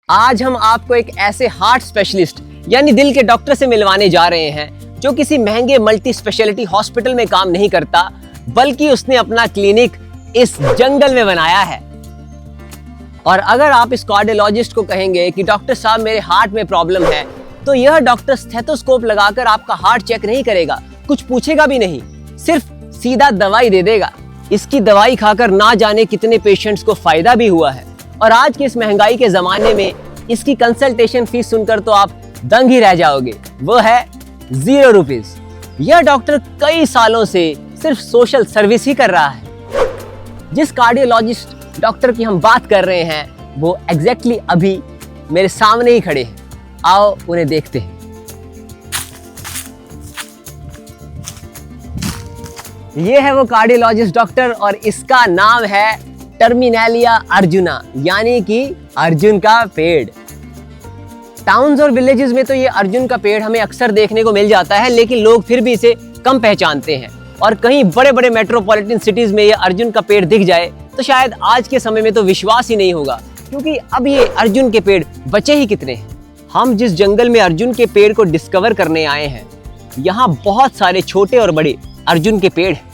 आज हम आपको एक ऐसे हार्ट स्पेशलिस्ट यानी दिल के डॉक्टर से मिलवाने जा रहे हैं जो किसी महंगे मल्टी स्पेशलिटी हॉस्पिटल में काम नहीं करता, बल्कि उसने अपना क्लिनिक इस जंगल में बनाया है। और अगर आप इस कार्डियोलॉजिस्ट को कहेंगे कि डॉक्टर साहब मेरे हार्ट में प्रॉब्लम है, तो यह डॉक्टर स्टेथोस्कोप लगाकर आपका हार्ट चेक नहीं करेगा, कुछ पूछेगा भी नहीं, सिर्फ सीधा दवाई दे देगा। इसकी दवाई खाकर ना जाने कितने पेशेंट्स को फायदा भी हुआ है। और आज के इस महंगाई के जमाने में इसकी कंसल्टेशन फीस सुनकर तो आप दंग ही रह जाओगे, वो है 0 रुपीज। यह डॉक्टर कई सालों से सिर्फ सोशल सर्विस ही कर रहा है। जिस कार्डियोलॉजिस्ट डॉक्टर की हम बात कर रहे हैं वो एग्जैक्टली अभी मेरे सामने ही खड़े हैं। आओ उन्हें देखते हैं। ये है वो कार्डियोलॉजिस्ट डॉक्टर और इसका नाम है टर्मिनेलिया अर्जुना, यानी कि अर्जुन का पेड़। टाउन्स और विलेजेस में तो ये अर्जुन का पेड़ हमें अक्सर देखने को मिल जाता है, लेकिन लोग फिर भी इसे कम पहचानते हैं। और कहीं बड़े बड़े मेट्रोपॉलिटन सिटीज में ये अर्जुन का पेड़ दिख जाए तो शायद आज के समय में तो विश्वास ही नहीं होगा, क्योंकि अब ये अर्जुन के पेड़ बचे ही कितने हैं। हम जिस जंगल में अर्जुन के पेड़ को डिस्कवर करने आए हैं, यहाँ बहुत सारे छोटे और बड़े अर्जुन के पेड़ हैं।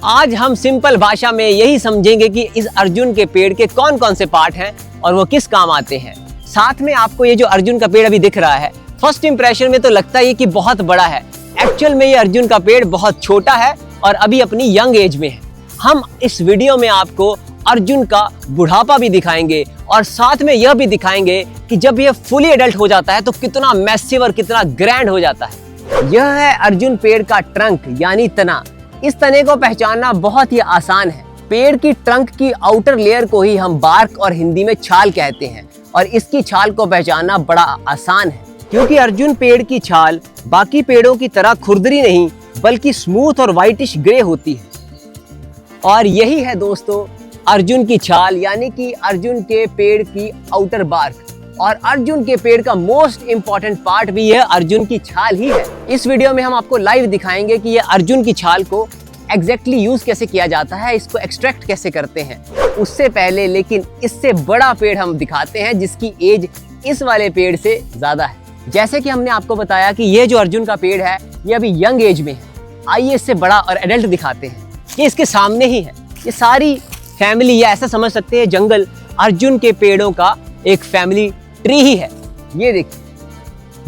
आज हम सिंपल भाषा में यही समझेंगे कि इस अर्जुन के पेड़ के कौन कौन से पार्ट हैं और वो किस काम आते हैं। साथ में आपको ये जो अर्जुन का पेड़ अभी दिख रहा है, फर्स्ट इंप्रेशन में तो लगता है कि बहुत बड़ा है। एक्चुअल में ये अर्जुन का पेड़ बहुत छोटा है और अभी अपनी यंग एज में है। हम इस वीडियो में आपको अर्जुन का बुढ़ापा भी दिखाएंगे और साथ में यह भी दिखाएंगे कि जब यह फुली एडल्ट हो जाता है तो कितना मैसिव और कितना ग्रैंड हो जाता है। यह है अर्जुन पेड़ का ट्रंक यानी तना। इस तने को पहचानना बहुत ही आसान है। पेड़ की ट्रंक की आउटर लेयर को ही हम बार्क और हिंदी में छाल कहते हैं, और इसकी छाल को पहचानना बड़ा आसान है, क्योंकि अर्जुन पेड़ की छाल बाकी पेड़ों की तरह खुरदरी नहीं बल्कि स्मूथ और व्हाइटिश ग्रे होती है। और यही है दोस्तों अर्जुन की छाल, यानी कि अर्जुन के पेड़ की आउटर बार्क। और अर्जुन के पेड़ का मोस्ट इंपॉर्टेंट पार्ट भी यह अर्जुन की छाल ही है। इस वीडियो में हम आपको लाइव दिखाएंगे कि यह अर्जुन की छाल को एग्जैक्टली यूज कैसे किया जाता है, इसको एक्सट्रैक्ट कैसे करते हैं। उससे पहले लेकिन इससे बड़ा पेड़ हम दिखाते हैं जिसकी एज इस वाले पेड़ से ज्यादा है। जैसे कि हमने आपको बताया कि यह जो अर्जुन का पेड़ है ये अभी यंग एज में है। आइए इससे बड़ा और एडल्ट दिखाते हैं। ये इसके सामने ही है। ये सारी फैमिली, या ऐसा समझ सकते हैं जंगल अर्जुन के पेड़ों का एक फैमिली ट्री ही है। ये देखिए,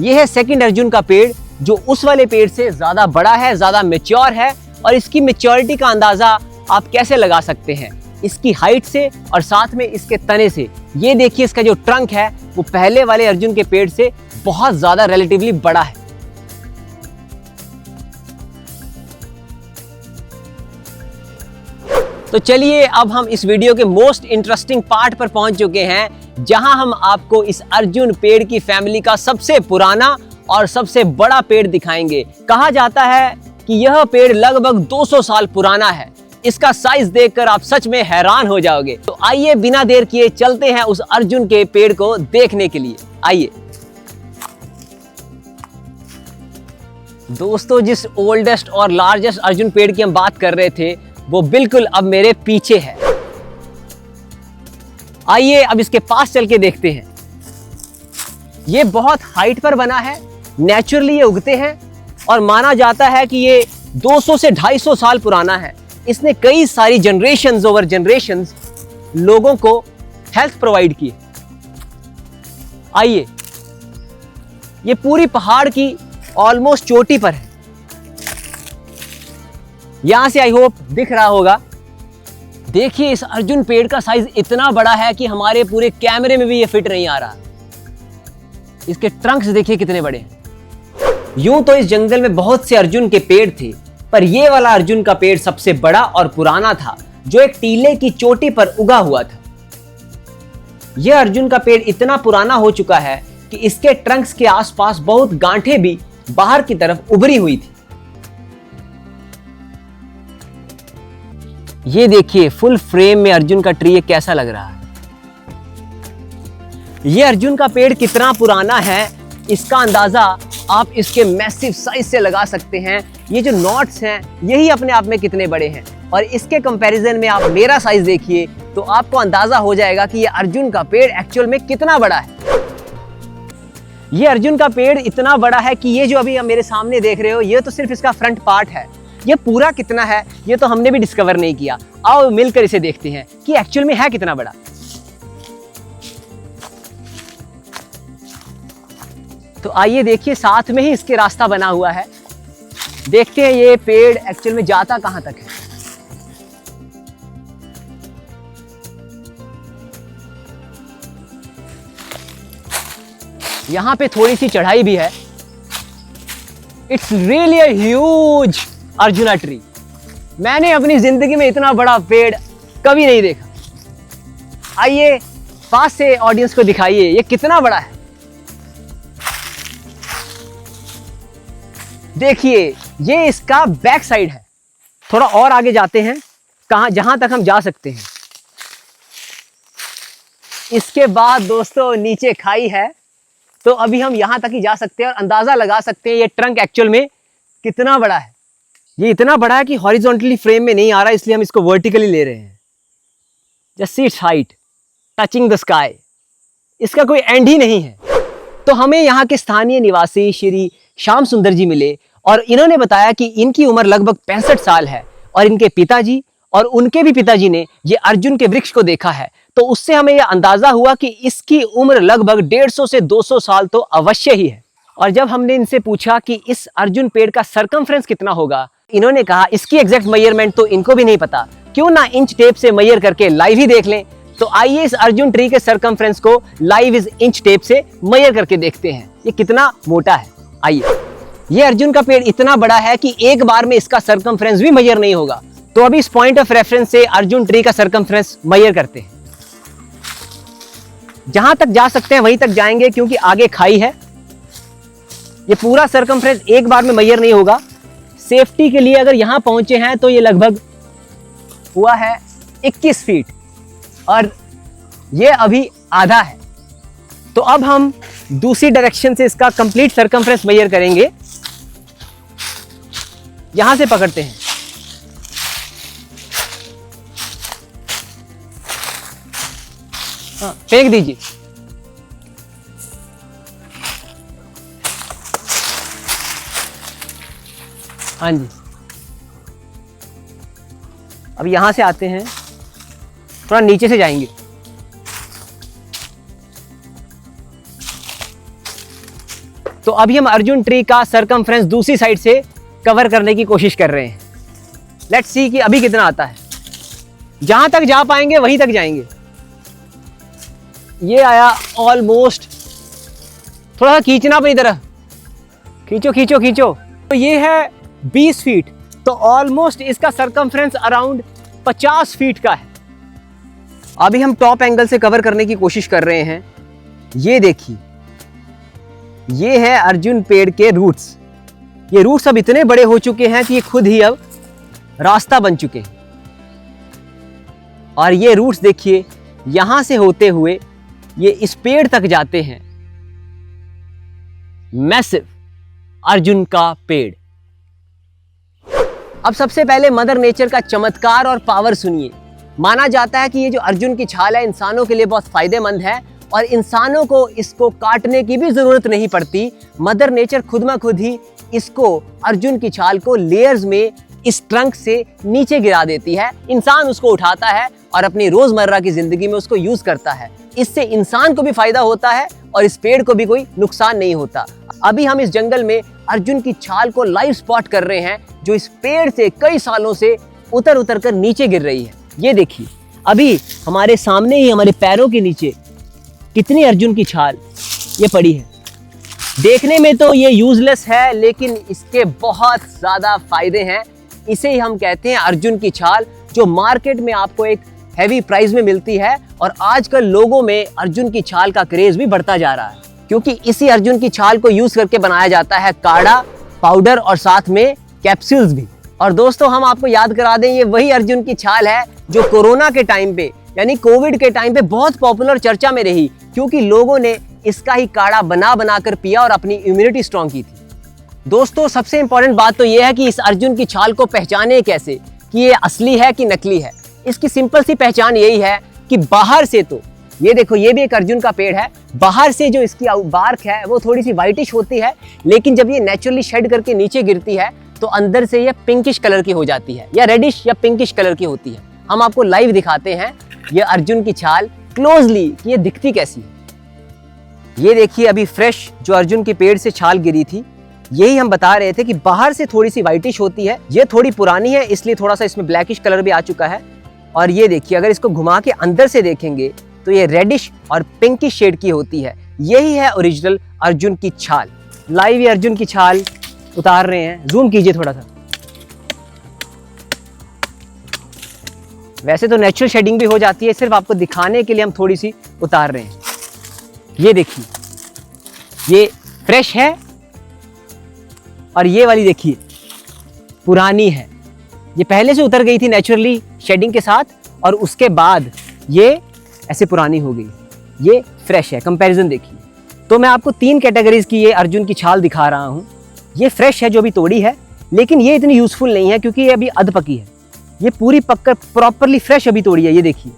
ये है सेकंड अर्जुन का पेड़ जो उस वाले पेड़ से ज्यादा बड़ा है, ज्यादा मैच्योर है। और इसकी मैच्योरिटी का अंदाजा आप कैसे लगा सकते हैं? इसकी हाइट से और साथ में इसके तने से। ये देखिए इसका जो ट्रंक है वो पहले वाले अर्जुन के पेड़ से बहुत ज्यादा रिलेटिवली बड़ा है। तो चलिए अब हम इस वीडियो के मोस्ट इंटरेस्टिंग पार्ट पर पहुंच चुके हैं, जहां हम आपको इस अर्जुन पेड़ की फैमिली का सबसे पुराना और सबसे बड़ा पेड़ दिखाएंगे। कहा जाता है कि यह पेड़ लगभग 200 साल पुराना है। इसका साइज देखकर आप सच में हैरान हो जाओगे। तो आइए बिना देर किए चलते हैं उस अर्जुन के पेड़ को देखने के लिए। आइए दोस्तों, जिस ओल्डेस्ट और लार्जेस्ट अर्जुन पेड़ की हम बात कर रहे थे वो बिल्कुल अब मेरे पीछे है। आइए अब इसके पास चल के देखते हैं। ये बहुत हाइट पर बना है, नेचुरली ये उगते हैं और माना जाता है कि ये 200 से 250 साल पुराना है। इसने कई सारी जनरेशंस ओवर जनरेशंस लोगों को हेल्थ प्रोवाइड की। आइए, ये पूरी पहाड़ की ऑलमोस्ट चोटी पर है। यहां से आई होप दिख रहा होगा। देखिए इस अर्जुन पेड़ का साइज इतना बड़ा है कि हमारे पूरे कैमरे में भी ये फिट नहीं आ रहा। इसके ट्रंक्स देखिए कितने बड़े हैं। यूं तो इस जंगल में बहुत से अर्जुन के पेड़ थे, पर ये वाला अर्जुन का पेड़ सबसे बड़ा और पुराना था, जो एक टीले की चोटी पर उगा हुआ था। यह अर्जुन का पेड़ इतना पुराना हो चुका है कि इसके ट्रंक्स के आसपास बहुत गांठें भी बाहर की तरफ उभरी हुई थी। ये देखिए फुल फ्रेम में अर्जुन का ट्री कैसा लग रहा है। ये अर्जुन का पेड़ कितना पुराना है इसका अंदाजा आप इसके मैसिव साइज से लगा सकते हैं। ये जो नॉट्स हैं यही अपने आप में कितने बड़े हैं, और इसके कंपैरिजन में आप मेरा साइज देखिए तो आपको अंदाजा हो जाएगा कि ये अर्जुन का पेड़ एक्चुअल में कितना बड़ा है। ये अर्जुन का पेड़ इतना बड़ा है कि ये जो अभी आप मेरे सामने देख रहे हो, ये तो सिर्फ इसका फ्रंट पार्ट है। ये पूरा कितना है ये तो हमने भी डिस्कवर नहीं किया। आओ मिलकर इसे देखते हैं कि एक्चुअल में है कितना बड़ा। तो आइए देखिए, साथ में ही इसके रास्ता बना हुआ है। देखते हैं ये पेड़ एक्चुअल में जाता कहां तक है। यहां पे थोड़ी सी चढ़ाई भी है। It's really a huge arjuna tree. मैंने अपनी जिंदगी में इतना बड़ा पेड़ कभी नहीं देखा। आइए पास से ऑडियंस को दिखाइए ये कितना बड़ा है। देखिए ये इसका बैक साइड है। थोड़ा और आगे जाते हैं जहां तक हम जा सकते हैं। इसके बाद दोस्तों नीचे खाई है, तो अभी हम यहां तक ही जा सकते हैं और अंदाजा लगा सकते हैं ये ट्रंक एक्चुअल में कितना बड़ा है। ये इतना बड़ा है कि हॉरिजॉन्टली फ्रेम में नहीं आ रहा, इसलिए हम इसको वर्टिकली ले रहे हैं। Just see it's height touching the sky. इसका कोई एंड ही नहीं है। तो हमें यहाँ के स्थानीय निवासी श्री श्याम सुंदर जी मिले और इन्होंने बताया कि इनकी उम्र लगभग 65 साल है और इनके पिताजी और उनके भी पिताजी ने ये अर्जुन के वृक्ष को देखा है। तो उससे हमें यह अंदाजा हुआ कि इसकी उम्र लगभग 150 से 200 साल तो अवश्य ही है। और जब हमने इनसे पूछा कि इस अर्जुन पेड़ का सरकमफ्रेंस कितना होगा, इन्होंने कहा इसकी एग्जैक्ट मेजरमेंट तो इनको भी नहीं पता, क्यों ना इंच टेप से मेजर करके लाइव ही देख लें। तो आइए इस अर्जुन ट्री के सरकमफ्रेंस को लाइव इस इंच टेप से मेजर करके देखते हैं ये कितना मोटा है। आइए, ये अर्जुन का पेड़ इतना बड़ा है कि एक बार में इसका सरकमफ्रेंस भी मेजर नहीं होगा। तो अभी इस पॉइंट ऑफ रेफरेंस से अर्जुन ट्री का सरकमफ्रेंस मेजर करते हैं। जहां तक जा सकते हैं वहीं तक जाएंगे क्योंकि आगे खाई है। ये पूरा सरकमफ्रेंस एक बार में मेजर नहीं होगा। सेफ्टी के लिए अगर यहां पहुंचे हैं तो ये लगभग हुआ है 21 फीट और ये अभी आधा है। तो अब हम दूसरी डायरेक्शन से इसका कंप्लीट सरकमफ्रेंस मेजर करेंगे। यहां से पकड़ते हैं। हाँ, फेंक दीजिए। हाँ जी, अब यहां से आते हैं, थोड़ा नीचे से जाएंगे। तो अभी हम अर्जुन ट्री का सरकमफ्रेंस दूसरी साइड से कवर करने की कोशिश कर रहे हैं। लेट्स सी कि अभी कितना आता है। जहां तक जा पाएंगे वहीं तक जाएंगे। ये आया ऑलमोस्ट। थोड़ा सा खींचना अपनी तरफ, खींचो खींचो खींचो। तो ये है 20 फीट। तो ऑलमोस्ट इसका सरकमफ्रेंस अराउंड 50 फीट का है। अभी हम टॉप एंगल से कवर करने की कोशिश कर रहे हैं। ये देखिए, ये है अर्जुन पेड़ के रूट्स। ये रूट्स अब इतने बड़े हो चुके हैं कि ये खुद ही अब रास्ता बन चुके हैं। और ये रूट्स देखिए, यहां से होते हुए ये इस पेड़ तक जाते हैं। मैसिव अर्जुन का पेड़। अब सबसे पहले मदर नेचर का चमत्कार और पावर सुनिए। माना जाता है कि ये जो अर्जुन की छाल है इंसानों के लिए बहुत फायदेमंद है और इंसानों को इसको काटने की भी जरूरत नहीं पड़ती। मदर नेचर खुद में खुद ही इसको, अर्जुन की छाल को लेयर्स में इस ट्रंक से नीचे गिरा देती है। इंसान उसको उठाता है और अपनी रोजमर्रा की जिंदगी में उसको यूज करता है। इससे इंसान को भी फायदा होता है और इस पेड़ को भी कोई नुकसान नहीं होता। अभी हम इस जंगल में अर्जुन की छाल को लाइव स्पॉट कर रहे हैं, जो इस पेड़ से कई सालों से उतर उतर कर नीचे गिर रही है। ये देखिए, अभी हमारे सामने ही हमारे पैरों के नीचे कितनी अर्जुन की छाल ये पड़ी है। देखने में तो ये यूजलेस है, लेकिन इसके बहुत ज्यादा फायदे हैं। इसे ही हम कहते हैं अर्जुन की छाल, जो मार्केट में आपको एक हैवी प्राइस में मिलती है। और आजकल लोगों में अर्जुन की छाल का क्रेज भी बढ़ता जा रहा है, क्योंकि इसी अर्जुन की छाल को यूज करके बनाया जाता है काढ़ा, पाउडर और साथ में कैप्सूल्स भी। और दोस्तों, हम आपको याद करा दें, ये वही अर्जुन की छाल है जो कोरोना के टाइम पे यानी कोविड के टाइम पे बहुत पॉपुलर चर्चा में रही, क्योंकि लोगों ने इसका ही काढ़ा बना बना कर पिया और अपनी इम्यूनिटी स्ट्रॉन्ग की थी। दोस्तों, सबसे इंपॉर्टेंट बात तो यह है कि इस अर्जुन की छाल को पहचाने कैसे कि ये असली है कि नकली है। इसकी सिंपल सी पहचान यही है कि बाहर से तो ये देखो, ये भी एक अर्जुन का पेड़ है, बाहर से जो इसकी बार्क है वो थोड़ी सी व्हाइटिश होती है, लेकिन जब ये नेचुरली शेड करके नीचे गिरती है तो अंदर से ये पिंकिश कलर की हो जाती है, या रेडिश या पिंकिश कलर की होती है। हम आपको लाइव दिखाते हैं ये अर्जुन की छाल क्लोजली कि ये दिखती कैसी है। ये देखिए अभी फ्रेश जो अर्जुन के पेड़ से छाल गिरी थी, यही हम बता रहे थे कि बाहर से थोड़ी सी व्हाइटिश होती है, ये थोड़ी पुरानी है इसलिए थोड़ा सा इसमें ब्लैकिश कलर भी आ चुका है। और ये देखिए अगर इसको घुमा के अंदर से देखेंगे तो ये रेडिश और पिंकिश शेड की होती है। यही है ओरिजिनल अर्जुन की छाल। लाइव ये अर्जुन की छाल उतार रहे हैं, जूम कीजिए थोड़ा सा। वैसे तो नेचुरल शेडिंग भी हो जाती है, सिर्फ आपको दिखाने के लिए हम थोड़ी सी उतार रहे हैं। ये देखिए ये फ्रेश है और ये वाली देखिए पुरानी है। ये पहले से उतर गई थी नेचुरली शेडिंग के साथ और उसके बाद ये ऐसे पुरानी हो गई। ये फ्रेश है, कंपैरिजन देखिए। तो मैं आपको 3 कैटेगरीज की ये अर्जुन की छाल दिखा रहा हूँ। ये फ्रेश है जो अभी तोड़ी है, लेकिन ये इतनी यूजफुल नहीं है क्योंकि ये अभी अध पकी है। ये पूरी पककर प्रॉपरली फ्रेश अभी तोड़ी है। ये देखिए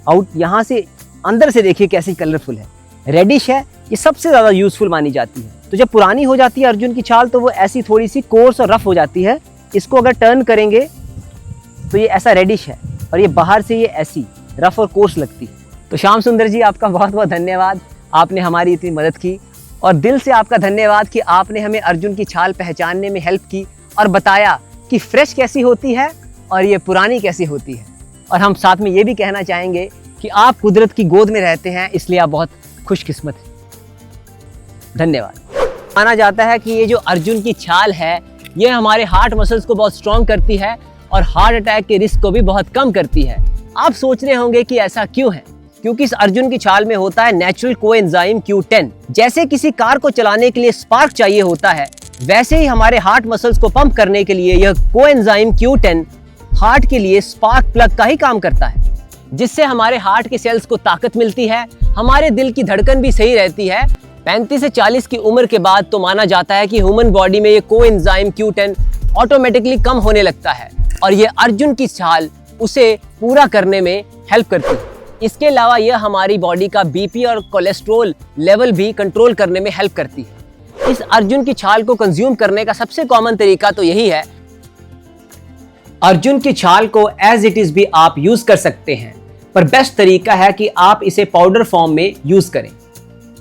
आउट यहाँ से अंदर से देखिए कैसी कलरफुल है, रेडिश है। ये सबसे ज़्यादा यूजफुल मानी जाती है। तो जब पुरानी हो जाती है अर्जुन की छाल तो वो ऐसी थोड़ी सी कोर्स और रफ हो जाती है। इसको अगर टर्न करेंगे तो ये ऐसा रेडिश है और ये बाहर से ये ऐसी रफ और कोर्स लगती है। तो श्याम सुंदर जी आपका बहुत बहुत धन्यवाद, आपने हमारी इतनी मदद की और दिल से आपका धन्यवाद कि आपने हमें अर्जुन की छाल पहचानने में हेल्प की और बताया कि फ्रेश कैसी होती है और ये पुरानी कैसी होती है। और हम साथ में ये भी कहना चाहेंगे कि आप कुदरत की गोद में रहते हैं, इसलिए आप बहुत खुशकिस्मत हैं। धन्यवाद। माना जाता है कि ये जो अर्जुन की छाल है ये हमारे हार्ट मसल्स को बहुत स्ट्रॉन्ग करती है और हार्ट अटैक के रिस्क को भी बहुत कम करती है। आप सोच रहे होंगे कि ऐसा क्यों है? क्योंकि इस अर्जुन की छाल में होता है नेचुरल कोएंजाइम Q10। जैसे किसी कार को चलाने के लिए स्पार्क चाहिए होता है, वैसे ही हमारे हार्ट मसल्स को पंप करने के लिए यह कोएंजाइम Q10 हार्ट के लिए स्पार्क प्लग का ही काम करता है, जिससे हमारे हार्ट के सेल्स को ताकत मिलती है, हमारे दिल की धड़कन भी सही रहती है। 35 से 40 की उम्र के बाद तो माना जाता है कि ह्यूमन बॉडी में ये कोएंजाइम Q10 ऑटोमेटिकली कम होने लगता है और ये अर्जुन की छाल उसे पूरा करने में हेल्प करती है। इसके अलावा यह हमारी बॉडी का बीपी और कोलेस्ट्रॉल लेवल भी कंट्रोल करने में हेल्प करती है। इस अर्जुन की छाल को कंज्यूम करने का सबसे कॉमन तरीका तो यही है। अर्जुन की छाल को एज इट इज भी आप यूज कर सकते हैं, पर बेस्ट तरीका है कि आप इसे पाउडर फॉर्म में यूज करें।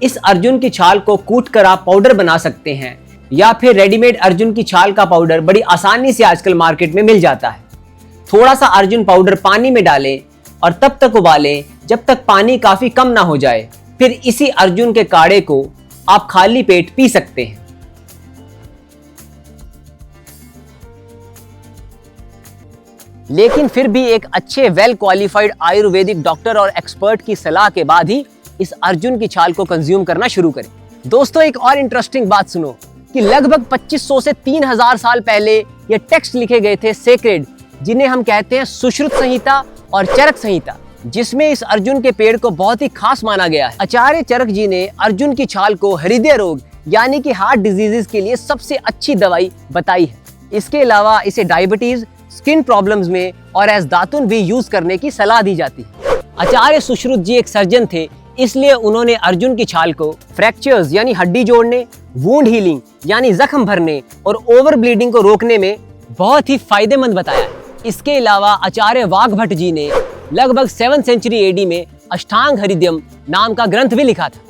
इस अर्जुन की छाल को कूट कर आप पाउडर बना सकते हैं या फिर रेडीमेड अर्जुन की छाल का पाउडर बड़ी आसानी से आजकल मार्केट में मिल जाता है। थोड़ा सा अर्जुन पाउडर पानी में डालें और तब तक उबालें जब तक पानी काफी कम ना हो जाए। फिर इसी अर्जुन के काढ़े को आप खाली पेट पी सकते हैं। लेकिन फिर भी एक अच्छे वेल क्वालिफाइड आयुर्वेदिक डॉक्टर और एक्सपर्ट की सलाह के बाद ही इस अर्जुन की छाल को कंज्यूम करना शुरू करें। दोस्तों एक और इंटरेस्टिंग बात सुनो कि लगभग 2500 से 3000 साल पहले ये टेक्स्ट लिखे गए थे सेक्रेड, जिन्हें हम कहते हैं सुश्रुत संहिता और चरक संहिता, जिसमें इस अर्जुन के पेड़ को बहुत ही खास माना गया है। आचार्य चरक जी ने अर्जुन की छाल को हृदय रोग यानी कि हार्ट डिजीजेस के लिए सबसे अच्छी दवाई बताई है। इसके अलावा इसे डायबिटीज, स्किन प्रॉब्लम्स में और एज दातुन भी यूज करने की सलाह दी जाती है। आचार्य सुश्रुत जी एक सर्जन थे, इसलिए उन्होंने अर्जुन की छाल को फ्रैक्चर्स यानी हड्डी जोड़ने, वुंड हीलिंग यानी जख्म भरने और ओवर ब्लीडिंग को रोकने में बहुत ही फायदेमंद बताया है। इसके अलावा आचार्य वाघभट्ट जी ने लगभग 7th सेंचुरी AD में अष्टांग हृदयम नाम का ग्रंथ भी लिखा था,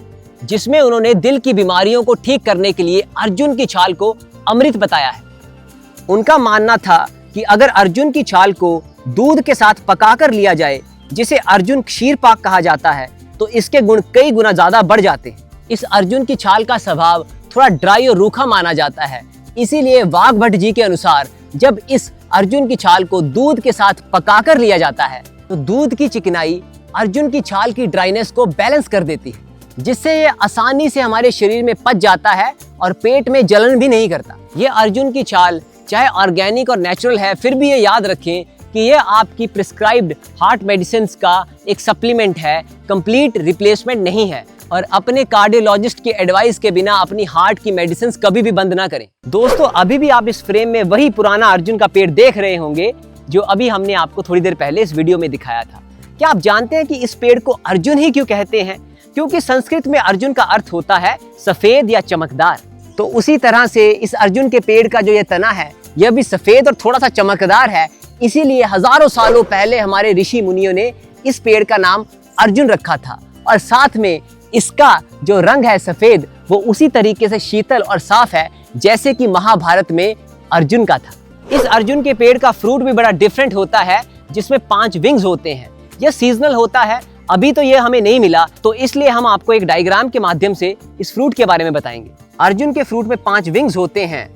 जिसमें उन्होंने दिल की बीमारियों को ठीक करने के लिए अर्जुन की छाल को अमृत बताया है। उनका मानना था कि अगर अर्जुन की छाल को दूध के साथ पकाकर लिया जाए, जिसे अर्जुन क्षीर पाक कहा जाता है, तो इसके गुण कई गुना ज्यादा बढ़ जाते हैं। इस अर्जुन की छाल का स्वभाव थोड़ा ड्राई और रूखा माना जाता है, इसीलिए वाघभट्ट जी के अनुसार जब इस अर्जुन की छाल को दूध के साथ पकाकर लिया जाता है तो दूध की चिकनाई अर्जुन की छाल की ड्राइनेस को बैलेंस कर देती है, जिससे ये आसानी से हमारे शरीर में पच जाता है और पेट में जलन भी नहीं करता। ये अर्जुन की छाल चाहे ऑर्गेनिक और नेचुरल है, फिर भी ये याद रखें कि ये आपकी प्रिस्क्राइब्ड हार्ट मेडिसिन का एक सप्लीमेंट है, कंप्लीट रिप्लेसमेंट नहीं है। और अपने कार्डियोलॉजिस्ट की एडवाइस के बिना अपनी हार्ट की मेडिसिन कभी भी बंद ना करें। दोस्तों अभी भी आप इस फ्रेम में वही पुराना अर्जुन का पेड़ देख रहे होंगे जो अभी हमने आपको थोड़ी देर पहले इस वीडियो में दिखाया था। क्या आप जानते हैं कि इस पेड़ को अर्जुन ही क्यों कहते हैं? क्योंकि संस्कृत में अर्जुन का अर्थ होता है सफेद या चमकदार। तो उसी तरह से इस अर्जुन के पेड़ का जो ये तना है यह भी सफेद और थोड़ा सा चमकदार है, इसीलिए हजारों सालों पहले हमारे ऋषि मुनियों ने इस पेड़ का नाम अर्जुन रखा था। और साथ में इसका जो रंग है सफेद, वो उसी तरीके से शीतल और साफ है जैसे कि महाभारत में अर्जुन का था। इस अर्जुन के पेड़ का फ्रूट भी बड़ा डिफरेंट होता है, जिसमें 5 विंग्स होते हैं। यह सीजनल होता है, अभी तो यह हमें नहीं मिला, तो इसलिए हम आपको एक डायग्राम के माध्यम से इस फ्रूट के बारे में बताएंगे। अर्जुन के फ्रूट में 5 विंग्स होते हैं,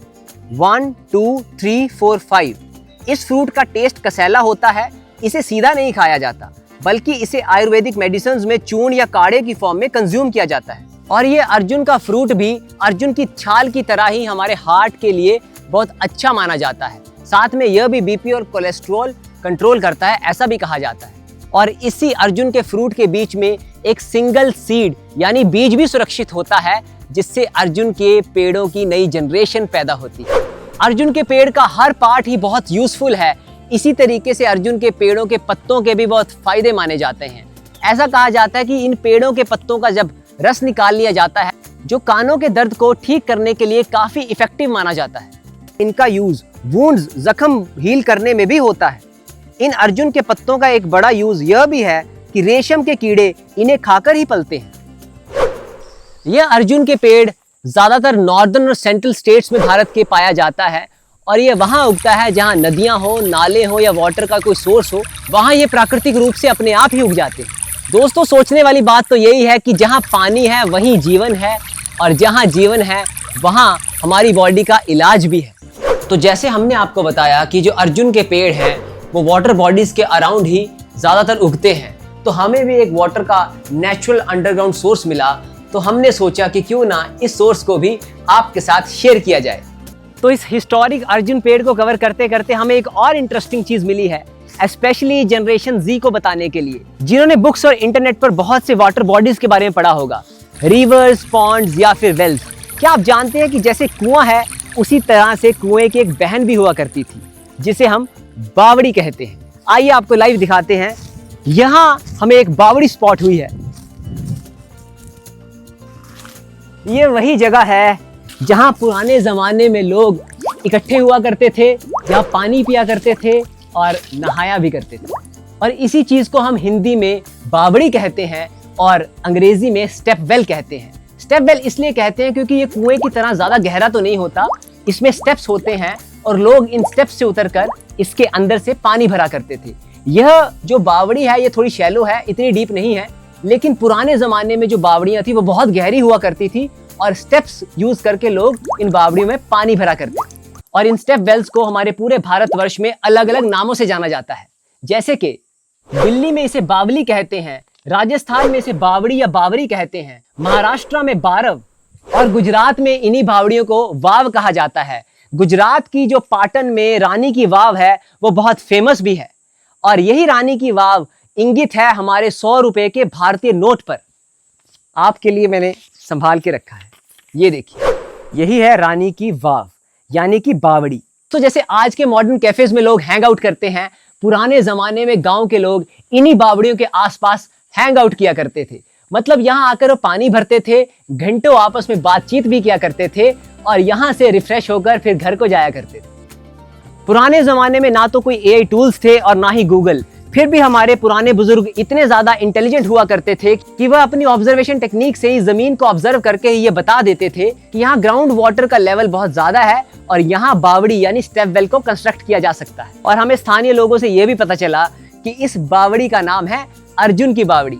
1 2 3 4 5। इस फ्रूट का टेस्ट कसैला होता है। इसे सीधा नहीं खाया जाता, बल्कि इसे आयुर्वेदिक मेडिसिन में चूर्ण या काढ़े की फॉर्म में कंज्यूम किया जाता है। और ये अर्जुन का फ्रूट भी अर्जुन की छाल की तरह ही हमारे हार्ट के लिए बहुत अच्छा माना जाता है। साथ में यह भी बीपी और कोलेस्ट्रॉल कंट्रोल करता है, ऐसा भी कहा जाता है। और इसी अर्जुन के फ्रूट के बीच में एक सिंगल सीड यानी बीज भी सुरक्षित होता है, जिससे अर्जुन के पेड़ों की नई जनरेशन पैदा होती है। अर्जुन के पेड़ का हर पार्ट ही बहुत यूजफुल है। इसी तरीके से अर्जुन के पेड़ों के पत्तों के भी बहुत फायदे माने जाते हैं। ऐसा कहा जाता है कि इन पेड़ों के पत्तों का जब रस निकाल लिया जाता है, जो कानों के दर्द को ठीक करने के लिए काफी इफेक्टिव माना जाता है। इनका यूज वुंड्स, जख्म हील करने में भी होता है। इन अर्जुन के पत्तों का एक बड़ा यूज यह भी है कि रेशम के कीड़े इन्हें खाकर ही पलते हैं। यह अर्जुन के पेड़ ज्यादातर नॉर्दर्न और सेंट्रल स्टेट्स में भारत के पाया जाता है, और ये वहां उगता है जहां नदियां हो, नाले हो या वाटर का कोई सोर्स हो, वहां ये प्राकृतिक रूप से अपने आप ही उग जाते हैं। दोस्तों, सोचने वाली बात तो यही है कि जहां पानी है वहीं जीवन है, और जहां जीवन है वहां हमारी बॉडी का इलाज भी है। तो जैसे हमने आपको बताया कि जो अर्जुन के पेड़ हैं वो वाटर बॉडीज के अराउंड ही ज़्यादातर उगते हैं, तो हमें भी एक वाटर का नेचुरल अंडरग्राउंड सोर्स मिला, तो हमने सोचा कि क्यों ना इस सोर्स को भी आपके साथ शेयर किया जाए। तो इस हिस्टोरिक अर्जुन पेड़ को कवर करते करते हमें एक और इंटरेस्टिंग चीज़ मिली है, स्पेशली जनरेशन Z को बताने के लिए, जिन्होंने बुक्स और इंटरनेट पर बहुत से वाटर बॉडीज के बारे में पढ़ा होगा, रिवर्स, पॉन्ड्स या फिर वेल्स। क्या आप जानते हैं कि जैसे कुआं है, उसी तरह से कुएं की एक बहन भी हुआ करती थी, जिसे हम बावड़ी कहते हैं। आइए आपको लाइव दिखाते हैं। यहाँ हमें एक बावड़ी स्पॉट हुई है। ये वही जगह है जहाँ पुराने जमाने में लोग इकट्ठे हुआ करते थे, जहाँ पानी पिया करते थे और नहाया भी करते थे। और इसी चीज को हम हिंदी में बावड़ी कहते हैं और अंग्रेजी में स्टेप वेल कहते हैं। स्टेप वेल इसलिए कहते हैं क्योंकि ये कुएं की तरह ज्यादा गहरा तो नहीं होता, इसमें स्टेप्स होते हैं और लोग इन स्टेप्स से उतरकर इसके अंदर से पानी भरा करते थे। यह जो बावड़ी है ये थोड़ी शैलो है, इतनी डीप नहीं है, लेकिन पुराने जमाने में जो बावड़ियां थी वो बहुत गहरी हुआ करती थी और स्टेप्स यूज करके लोग इन बावड़ियों में पानी भरा करते थे। और इन स्टेप वेल्स को हमारे पूरे भारतवर्ष में अलग अलग नामों से जाना जाता है, जैसे कि दिल्ली में इसे बावली कहते हैं, राजस्थान में इसे बावड़ी या बावरी कहते हैं, महाराष्ट्र में बारव और गुजरात में इन्हीं बावड़ियों को वाव कहा जाता है। गुजरात की जो पाटन में रानी की वाव है वो बहुत फेमस भी है, और यही रानी की वाव इंगित है हमारे 100 रुपए के भारतीय नोट पर। आपके लिए मैंने संभाल के रखा है, ये देखिए, यही है रानी की वाव यानी कि बावड़ी। तो जैसे आज के मॉडर्न कैफेज में लोग हैंग आउट करते हैं, पुराने जमाने में गांव के लोग इन्हीं बावड़ियों के आसपास हैंग आउट किया करते थे। मतलब यहाँ आकर वो पानी भरते थे, घंटों आपस में बातचीत भी किया करते थे और यहाँ से रिफ्रेश होकर फिर घर को जाया करते थे। पुराने जमाने में ना तो कोई एआई टूल्स थे और ना ही गूगल, फिर भी हमारे पुराने बुजुर्ग इतने ज्यादा इंटेलिजेंट हुआ करते थे कि वह अपनी ऑब्जर्वेशन टेक्निक से ही जमीन को ऑब्जर्व करके ही ये बता देते थे कि यहाँ ग्राउंड वाटर का लेवल बहुत ज्यादा है और यहाँ बावड़ी यानी स्टेप वेल को कंस्ट्रक्ट किया जा सकता है। और हमें स्थानीय लोगों से यह भी पता चला कि इस बावड़ी का नाम है अर्जुन की बावड़ी,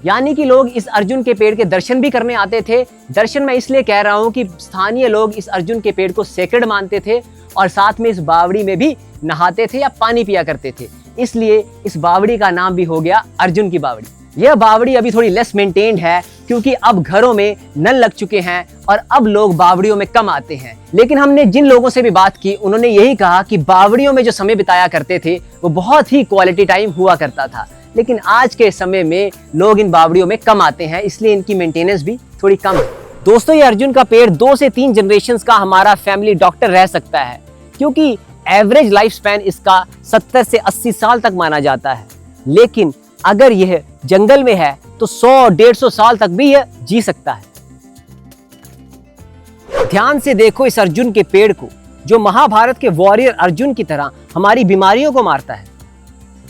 यानी कि लोग इस अर्जुन के पेड़ के दर्शन भी करने आते थे। दर्शन मैं इसलिए कह रहा हूँ कि स्थानीय लोग इस अर्जुन के पेड़ को सेक्रेड मानते थे और साथ में इस बावड़ी में भी नहाते थे या पानी पिया करते थे, इसलिए इस बावड़ी का नाम भी हो गया अर्जुन की बावड़ी। यह बावड़ी अभी थोड़ी लेस मेंटेन्ड है क्योंकि अब घरों में नल लग चुके हैं और अब लोग बावड़ियों में कम आते हैं। लेकिन हमने जिन लोगों से भी बात की उन्होंने यही कहा कि बावड़ियों में जो समय बिताया करते थे वो बहुत ही क्वालिटी टाइम हुआ करता था, लेकिन आज के समय में लोग इन बावड़ियों में कम आते हैं, इसलिए इनकी मेंटेनेंस भी थोड़ी कम है। दोस्तों, ये अर्जुन का पेड़ 2 से 3 जनरेशंस का हमारा फैमिली डॉक्टर रह सकता है, क्योंकि एवरेज लाइफ स्पैन इसका 70 से 80 साल तक माना जाता है, लेकिन अगर यह जंगल में है तो 100-150 साल तक भी यह जी सकता है। ध्यान से देखो इस अर्जुन के पेड़ को, जो महाभारत के वॉरियर अर्जुन की तरह हमारी बीमारियों को मारता है।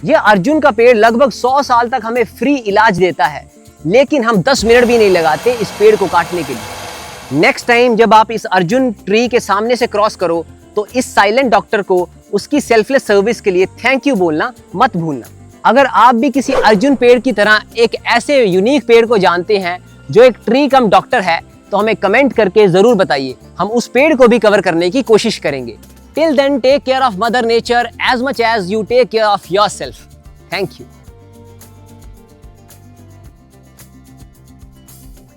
यह अर्जुन का पेड़ लगभग 100 साल तक हमें फ्री इलाज देता है, लेकिन हम 10 मिनट भी नहीं लगाते इस पेड़ को काटने के लिए। नेक्स्ट टाइम जब आप इस अर्जुन ट्री के सामने से क्रॉस करो तो इस साइलेंट डॉक्टर को उसकी सेल्फलेस सर्विस के लिए थैंक यू बोलना मत भूलना। अगर आप भी किसी अर्जुन पेड़ की तरह एक ऐसे यूनिक पेड़ को जानते हैं जो एक ट्री कम डॉक्टर है, तो हमें कमेंट करके जरूर बताइए, हम उस पेड़ को भी कवर करने की कोशिश करेंगे। Till then take care of mother nature as much as you take care of yourself. Thank you.